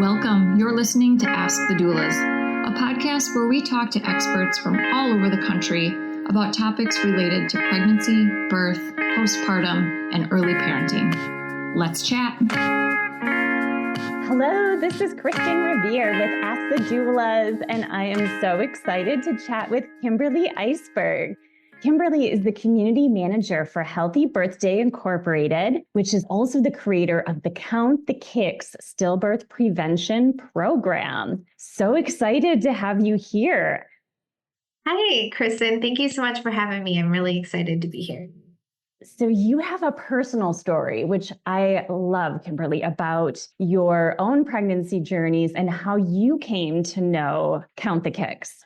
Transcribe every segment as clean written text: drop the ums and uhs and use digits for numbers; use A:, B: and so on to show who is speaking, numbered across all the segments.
A: Welcome. You're listening to Ask the Doulas, a podcast where we talk to experts from all over the country about topics related to pregnancy, birth, postpartum, and early parenting. Let's chat.
B: Hello, this is Kristin Revere with Ask the Doulas, and I am so excited to chat with Kimberly Isburg. Kimberly is the community manager for Healthy Birthday Incorporated, which is also the creator of the Count the Kicks stillbirth prevention program. So excited to have you here.
C: Hi, Kristin. Thank you so much for having me. I'm really excited to be here.
B: So you have a personal story, which I love, Kimberly, about your own pregnancy journeys and how you came to know Count the Kicks.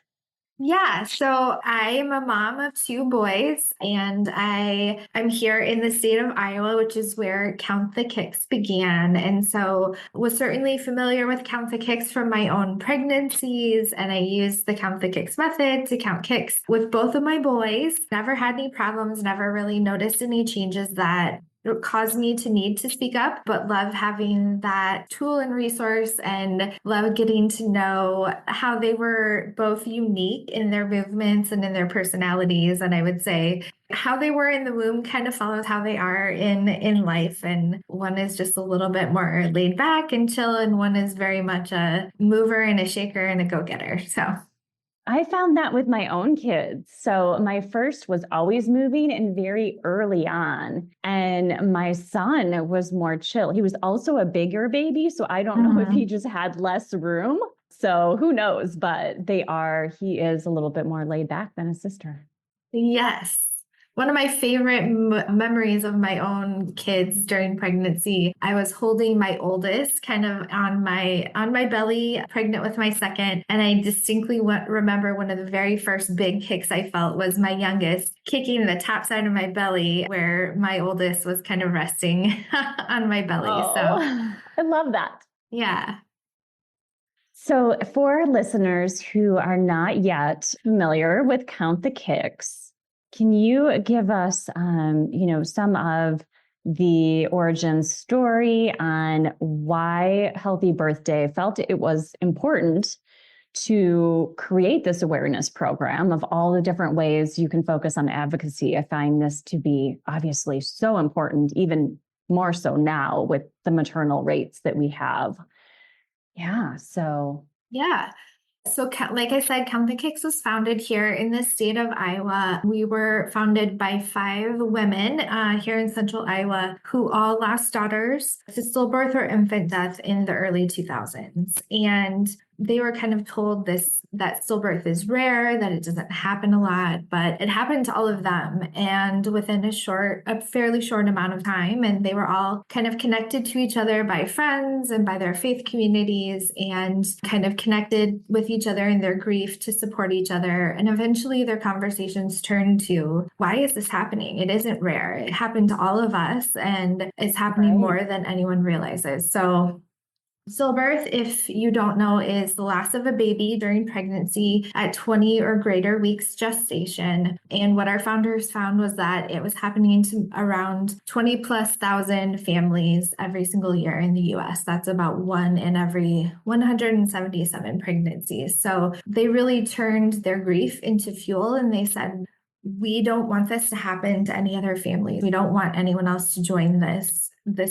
C: Yeah, so I am a mom of two boys, and I'm here in the state of Iowa, which is where Count the Kicks began. And so was certainly familiar with Count the Kicks from my own pregnancies, and I used the Count the Kicks method to count kicks with both of my boys. Never had any problems, never really noticed any changes that caused me to need to speak up, but love having that tool and resource and love getting to know how they were both unique in their movements and in their personalities. And I would say how they were in the womb kind of follows how they are in life. And one is just a little bit more laid back and chill, and one is very much a mover and a shaker and a go-getter. So
B: I found that with my own kids. So my first was always moving and very early on. And my son was more chill. He was also a bigger baby. So I don't know if he just had less room. So who knows, but he is a little bit more laid back than his sister.
C: yes. One of my favorite memories of my own kids during pregnancy, I was holding my oldest kind of on my belly, pregnant with my second. And I distinctly remember one of the very first big kicks I felt was my youngest kicking the top side of my belly where my oldest was kind of resting on my belly.
B: Oh,
C: so
B: I love that.
C: Yeah.
B: So for listeners who are not yet familiar with Count the Kicks, can you give us, some of the origin story on why Healthy Birthday felt it was important to create this awareness program of all the different ways you can focus on advocacy? I find this to be obviously so important, even more so now with the maternal rates that we have. Yeah. So
C: like I said, Count the Kicks was founded here in the state of Iowa. We were founded by 5 women here in central Iowa who all lost daughters to stillbirth or infant death in the early 2000s. And they were kind of told that stillbirth is rare, that it doesn't happen a lot, but it happened to all of them. And within a fairly short amount of time, and they were all kind of connected to each other by friends and by their faith communities, and kind of connected with each other in their grief to support each other. And eventually their conversations turned to, why is this happening? It isn't rare. It happened to all of us, and it's happening more than anyone realizes. So stillbirth, if you don't know, is the loss of a baby during pregnancy at 20 or greater weeks gestation. And what our founders found was that it was happening to around 20,000+ families every single year in the US. That's about 1 in every 177 pregnancies. So they really turned their grief into fuel, and they said, we don't want this to happen to any other families. We don't want anyone else to join this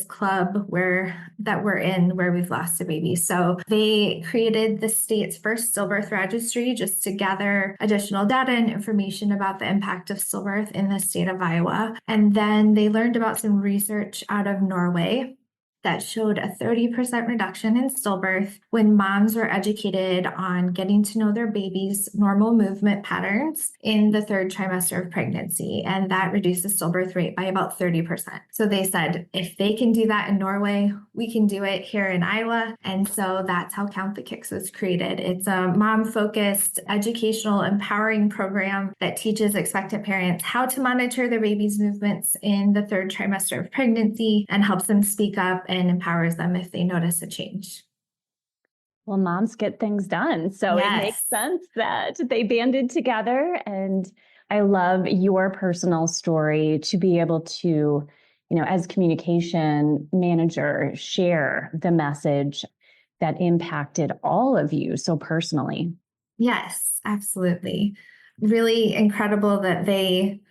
C: club where we've lost a baby. So they created the state's first stillbirth registry just to gather additional data and information about the impact of stillbirth in the state of Iowa. And then they learned about some research out of Norway that showed a 30% reduction in stillbirth when moms were educated on getting to know their baby's normal movement patterns in the 3rd trimester of pregnancy. And that reduced the stillbirth rate by about 30%. So they said, if they can do that in Norway, we can do it here in Iowa. And so that's how Count the Kicks was created. It's a mom-focused, educational, empowering program that teaches expectant parents how to monitor their baby's movements in the 3rd trimester of pregnancy and helps them speak up and empowers them if they notice a change.
B: Well, moms get things done. So It makes sense that they banded together. And I love your personal story to be able to, as communication manager, share the message that impacted all of you so personally.
C: Yes, absolutely. Really incredible that they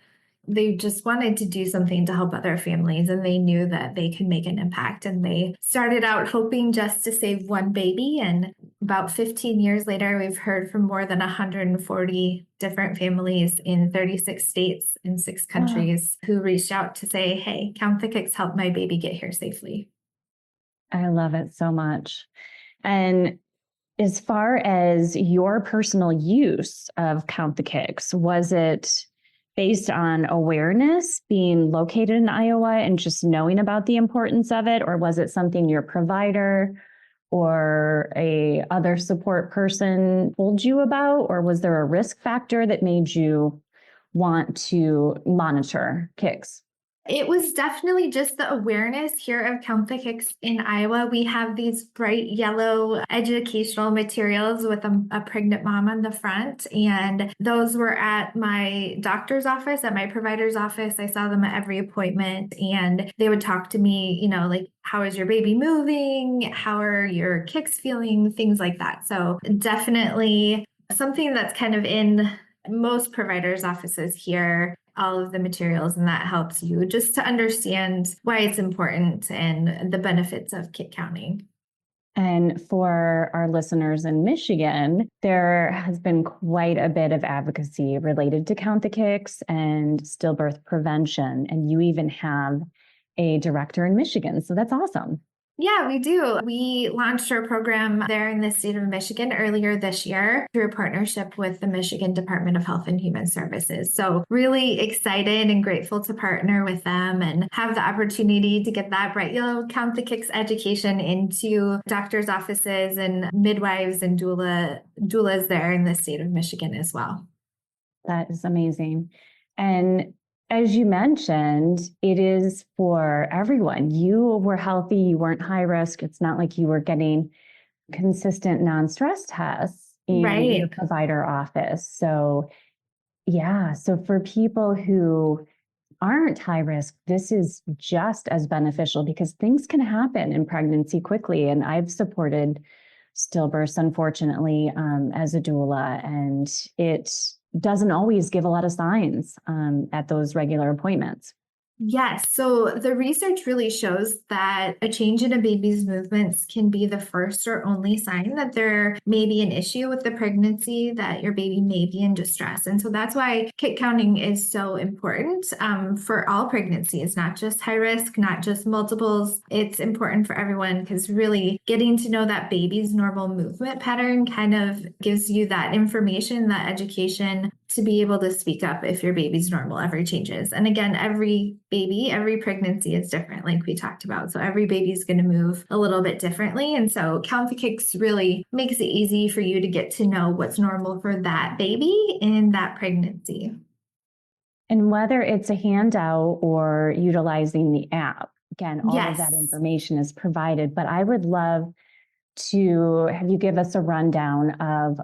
C: just wanted to do something to help other families, and they knew that they could make an impact. And they started out hoping just to save one baby. And about 15 years later, we've heard from more than 140 different families in 36 states and 6 countries who reached out to say, hey, Count the Kicks helped my baby get here safely.
B: I love it so much. And as far as your personal use of Count the Kicks, was it based on awareness, being located in Iowa and just knowing about the importance of it? Or was it something your provider or a other support person told you about? Or was there a risk factor that made you want to monitor kicks?
C: It was definitely just the awareness here of Count the Kicks in Iowa. We have these bright yellow educational materials with a pregnant mom on the front. And those were at my doctor's office, at my provider's office. I saw them at every appointment, and they would talk to me, like, how is your baby moving? How are your kicks feeling? Things like that. So definitely something that's kind of in most providers' offices here, all of the materials, and that helps you just to understand why it's important and the benefits of kick counting.
B: And for our listeners in Michigan, there has been quite a bit of advocacy related to Count the Kicks and stillbirth prevention. And you even have a director in Michigan. So that's awesome.
C: Yeah, we do. We launched our program there in the state of Michigan earlier this year through a partnership with the Michigan Department of Health and Human Services. So really excited and grateful to partner with them and have the opportunity to get that bright yellow Count the Kicks education into doctors' offices and midwives and doulas there in the state of Michigan as well.
B: That is amazing. And as you mentioned, it is for everyone. You were healthy, you weren't high risk. It's not like you were getting consistent non-stress tests in your provider office. So for people who aren't high risk, this is just as beneficial because things can happen in pregnancy quickly. And I've supported stillbirths, unfortunately, as a doula, and it doesn't always give a lot of signs at those regular appointments.
C: Yes. So the research really shows that a change in a baby's movements can be the first or only sign that there may be an issue with the pregnancy, that your baby may be in distress. And so that's why kick counting is so important for all pregnancies, not just high risk, not just multiples. It's important for everyone because really getting to know that baby's normal movement pattern kind of gives you that information, that education to be able to speak up if your baby's normal ever changes. And again, every baby, every pregnancy is different, like we talked about. So every baby is going to move a little bit differently. And so Count the Kicks really makes it easy for you to get to know what's normal for that baby in that pregnancy.
B: And whether it's a handout or utilizing the app, again, all of that information is provided. But I would love to have you give us a rundown of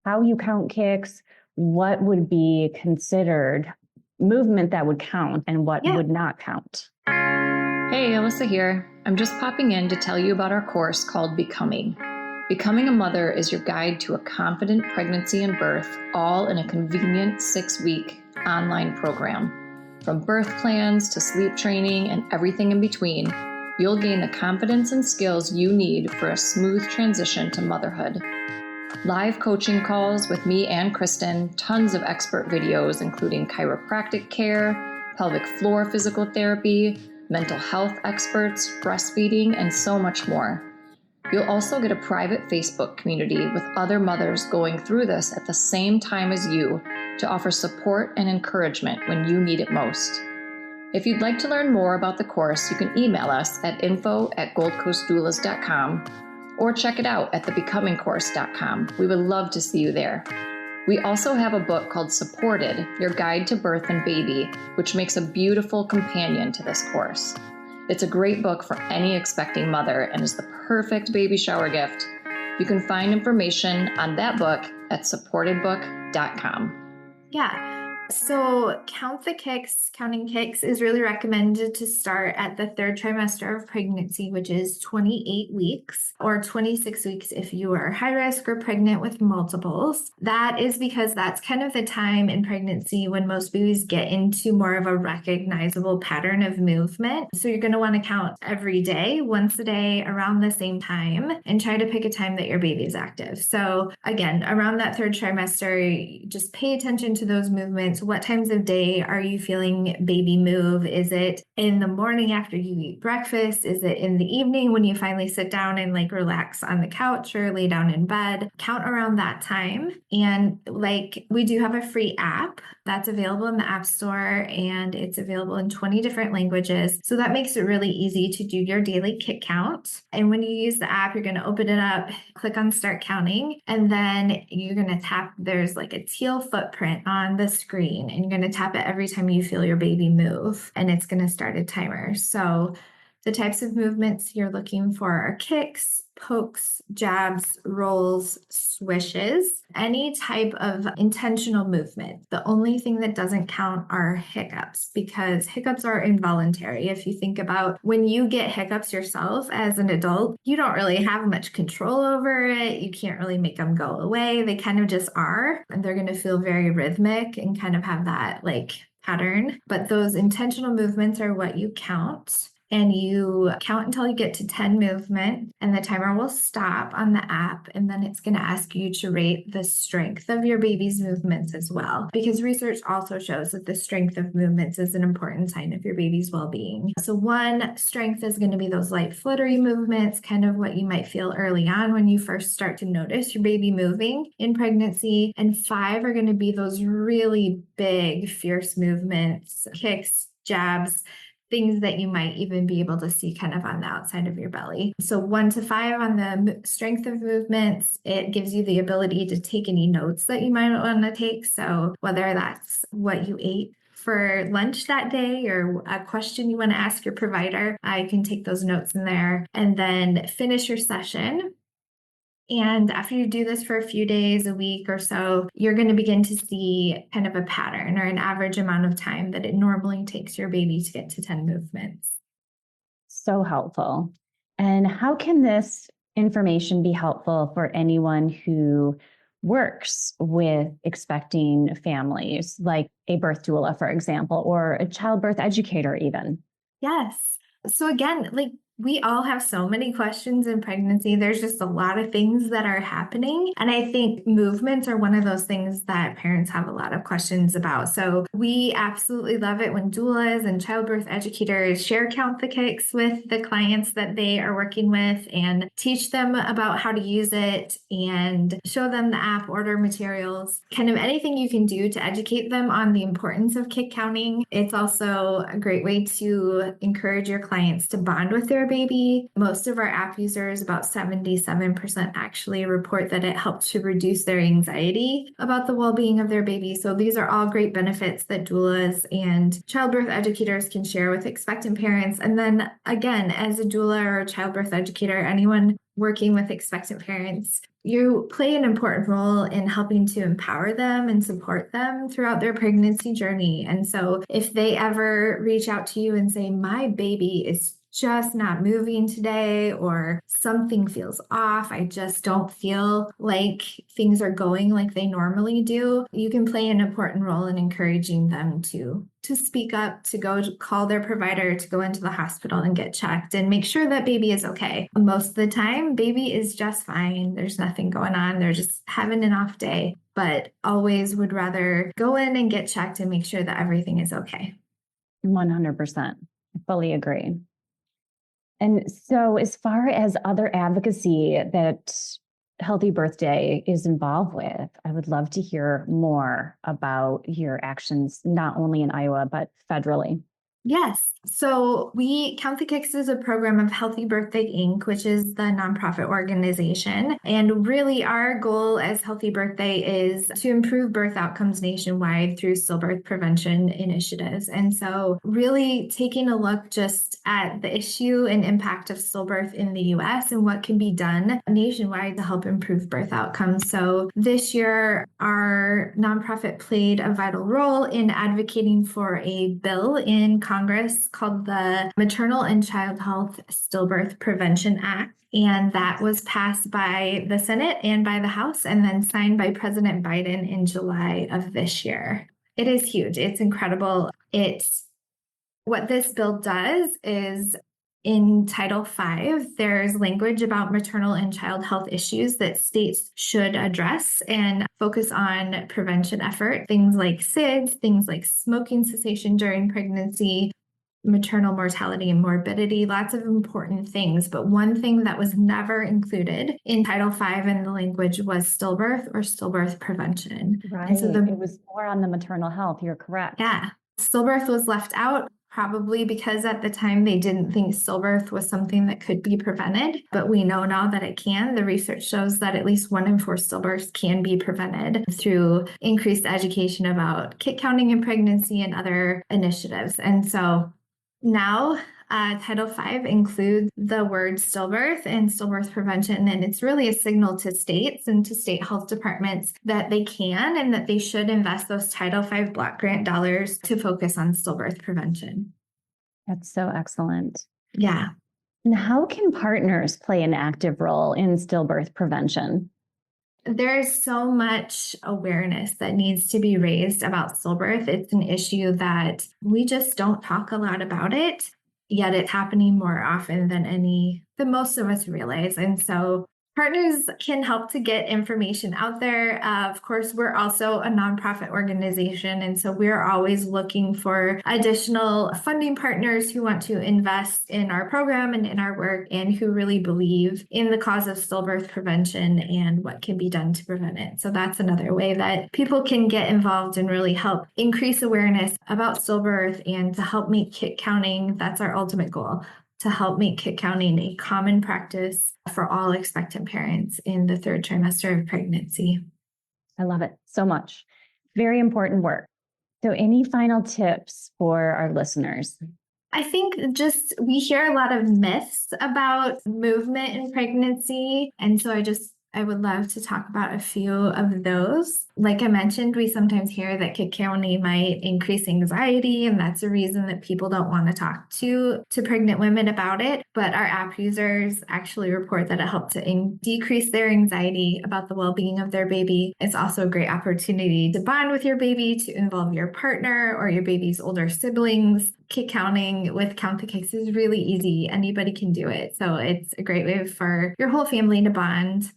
B: how you count kicks, what would be considered movement that would count and what would not count.
A: Hey, Alyssa here. I'm just popping in to tell you about our course called Becoming. Becoming a Mother is your guide to a confident pregnancy and birth, all in a convenient 6-week online program. From birth plans to sleep training and everything in between, you'll gain the confidence and skills you need for a smooth transition to motherhood. Live coaching calls with me and Kristin, tons of expert videos including chiropractic care, pelvic floor physical therapy, mental health experts, breastfeeding, and so much more. You'll also get a private Facebook community with other mothers going through this at the same time as you to offer support and encouragement when you need it most. If you'd like to learn more about the course, you can email us at info@goldcoastdoulas.com or check it out at thebecomingcourse.com. We would love to see you there. We also have a book called Supported, Your Guide to Birth and Baby, which makes a beautiful companion to this course. It's a great book for any expecting mother and is the perfect baby shower gift. You can find information on that book at supportedbook.com.
C: Yeah. So counting kicks is really recommended to start at the third trimester of pregnancy, which is 28 weeks or 26 weeks if you are high risk or pregnant with multiples. That is because that's kind of the time in pregnancy when most babies get into more of a recognizable pattern of movement. So you're going to want to count every day, once a day, around the same time, and try to pick a time that your baby is active. So again, around that third trimester, just pay attention to those movements. What times of day are you feeling baby move? Is it in the morning after you eat breakfast? Is it in the evening when you finally sit down and like relax on the couch or lay down in bed? Count around that time. And like we do have a free app that's available in the App Store, and it's available in 20 different languages. So that makes it really easy to do your daily kick count. And when you use the app, you're going to open it up, click on start counting, and then you're going to tap, there's like a teal footprint on the screen, and you're going to tap it every time you feel your baby move, and it's going to start a timer. So the types of movements you're looking for are kicks, pokes, jabs, rolls, swishes, any type of intentional movement. The only thing that doesn't count are hiccups, because hiccups are involuntary. If you think about when you get hiccups yourself as an adult, you don't really have much control over it. You can't really make them go away. They kind of just are, and they're going to feel very rhythmic and kind of have that like pattern. But those intentional movements are what you count. And you count until you get to 10 movement, and the timer will stop on the app. And then it's going to ask you to rate the strength of your baby's movements as well, because research also shows that the strength of movements is an important sign of your baby's well-being. So one strength is going to be those light fluttery movements, kind of what you might feel early on when you first start to notice your baby moving in pregnancy. And 5 are going to be those really big, fierce movements, kicks, jabs, things that you might even be able to see kind of on the outside of your belly. So 1 to 5 on the strength of movements, it gives you the ability to take any notes that you might want to take. So whether that's what you ate for lunch that day or a question you want to ask your provider, you can take those notes in there and then finish your session. And after you do this for a few days, a week or so, you're going to begin to see kind of a pattern or an average amount of time that it normally takes your baby to get to 10 movements.
B: So helpful. And how can this information be helpful for anyone who works with expecting families, like a birth doula, for example, or a childbirth educator even?
C: Yes. So again, like we all have so many questions in pregnancy. There's just a lot of things that are happening. And I think movements are one of those things that parents have a lot of questions about. So we absolutely love it when doulas and childbirth educators share Count the Kicks with the clients that they are working with and teach them about how to use it and show them the app, order materials, kind of anything you can do to educate them on the importance of kick counting. It's also a great way to encourage your clients to bond with their baby. Most of our app users, about 77% actually report that it helped to reduce their anxiety about the well-being of their baby. So these are all great benefits that doulas and childbirth educators can share with expectant parents. And then again, as a doula or a childbirth educator, anyone working with expectant parents, you play an important role in helping to empower them and support them throughout their pregnancy journey. And so if they ever reach out to you and say, my baby is just not moving today, or something feels off, I just don't feel like things are going like they normally do, you can play an important role in encouraging them to speak up, to go to call their provider, to go into the hospital and get checked and make sure that baby is okay. Most of the time, baby is just fine. There's nothing going on. They're just having an off day, but always would rather go in and get checked and make sure that everything is okay.
B: 100%. I fully agree. And so as far as other advocacy that Healthy Birthday is involved with, I would love to hear more about your actions, not only in Iowa, but federally.
C: Yes. So Count the Kicks is a program of Healthy Birthday Inc., which is the nonprofit organization. And really our goal as Healthy Birthday is to improve birth outcomes nationwide through stillbirth prevention initiatives. And so really taking a look just at the issue and impact of stillbirth in the US and what can be done nationwide to help improve birth outcomes. So this year, our nonprofit played a vital role in advocating for a bill in Congress called the Maternal and Child Health Stillbirth Prevention Act. And that was passed by the Senate and by the House and then signed by President Biden in July of this year. It is huge. It's incredible. What this bill does is in Title V, there's language about maternal and child health issues that states should address and focus on prevention effort. Things like SIDS, things like smoking cessation during pregnancy, maternal mortality and morbidity, lots of important things. But one thing that was never included in Title V in the language was stillbirth or stillbirth prevention.
B: Right.
C: And so
B: it was more on the maternal health. You're correct.
C: Yeah. Stillbirth was left out. Probably because at the time they didn't think stillbirth was something that could be prevented, but we know now that it can. The research shows that at least 1 in 4 stillbirths can be prevented through increased education about kit counting in pregnancy and other initiatives. And so now Title V includes the word stillbirth and stillbirth prevention, and it's really a signal to states and to state health departments that they can and that they should invest those Title V block grant dollars to focus on stillbirth prevention.
B: That's so excellent.
C: Yeah.
B: And how can partners play an active role in stillbirth prevention?
C: There's so much awareness that needs to be raised about stillbirth. It's an issue that we just don't talk a lot about it, yet it's happening more often than most of us realize. And so partners can help to get information out there. Of course, we're also a nonprofit organization, and so we're always looking for additional funding partners who want to invest in our program and in our work and who really believe in the cause of stillbirth prevention and what can be done to prevent it. So that's another way that people can get involved and really help increase awareness about stillbirth and to help make kit counting. That's our ultimate goal, to help make kit counting a common practice for all expectant parents in the 3rd trimester of pregnancy.
B: I love it so much. Very important work. So any final tips for our listeners?
C: I think we hear a lot of myths about movement in pregnancy. And so I would love to talk about a few of those. Like I mentioned, we sometimes hear that kit counting might increase anxiety, and that's a reason that people don't want to talk to pregnant women about it. But our app users actually report that it helped to decrease their anxiety about the well-being of their baby. It's also a great opportunity to bond with your baby, to involve your partner or your baby's older siblings. Kit counting with Count the Kicks is really easy. Anybody can do it. So it's a great way for your whole family to bond.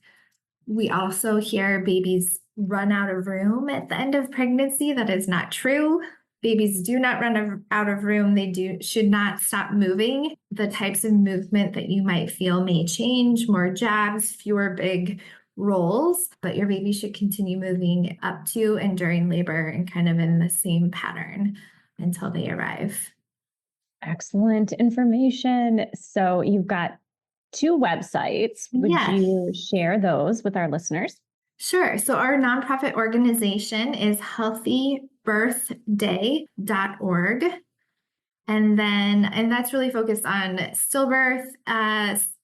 C: We also hear babies run out of room at the end of pregnancy. That is not true. Babies do not run out of room. They should not stop moving. The types of movement that you might feel may change, more jabs, fewer big rolls, but your baby should continue moving up to and during labor and kind of in the same pattern until they arrive.
B: Excellent information. So you've got 2 websites. Would you share those with our listeners?
C: Sure. So our nonprofit organization is healthybirthday.org. And that's really focused on stillbirth,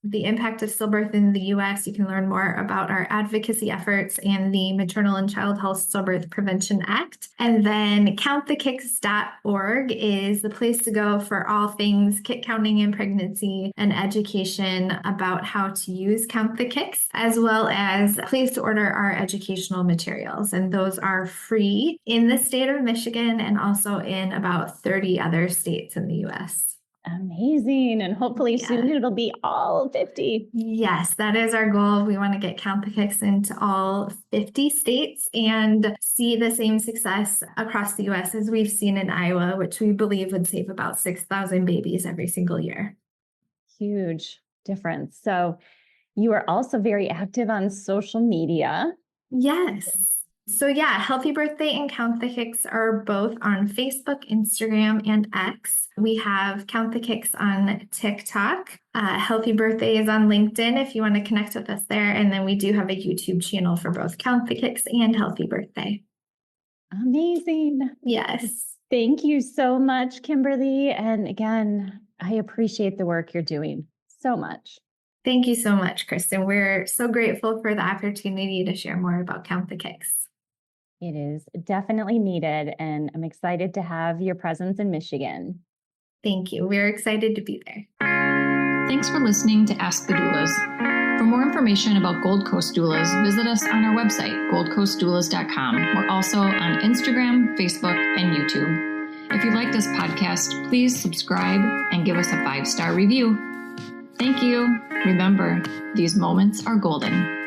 C: the impact of stillbirth in the US. You can learn more about our advocacy efforts and the Maternal and Child Health Stillbirth Prevention Act. And then countthekicks.org is the place to go for all things kit counting in pregnancy and education about how to use Count the Kicks, as well as a place to order our educational materials. And those are free in the state of Michigan and also in about 30 other states in the US.
B: Amazing. And hopefully soon it'll be all 50.
C: Yes, that is our goal. We want to get Count the Kicks into all 50 states and see the same success across the US as we've seen in Iowa, which we believe would save about 6,000 babies every single year.
B: Huge difference. So you are also very active on social media.
C: Yes. So yeah, Healthy Birthday and Count the Kicks are both on Facebook, Instagram, and X. We have Count the Kicks on TikTok. Healthy Birthday is on LinkedIn if you want to connect with us there. And then we do have a YouTube channel for both Count the Kicks and Healthy Birthday.
B: Amazing.
C: Yes.
B: Thank you so much, Kimberly. And again, I appreciate the work you're doing so much.
C: Thank you so much, Kristin. We're so grateful for the opportunity to share more about Count the Kicks.
B: It is definitely needed, and I'm excited to have your presence in Michigan.
C: Thank you. We're excited to be there.
A: Thanks for listening to Ask the Doulas. For more information about Gold Coast Doulas, visit us on our website, goldcoastdoulas.com. We're also on Instagram, Facebook, and YouTube. If you like this podcast, please subscribe and give us a 5-star review. Thank you. Remember, these moments are golden.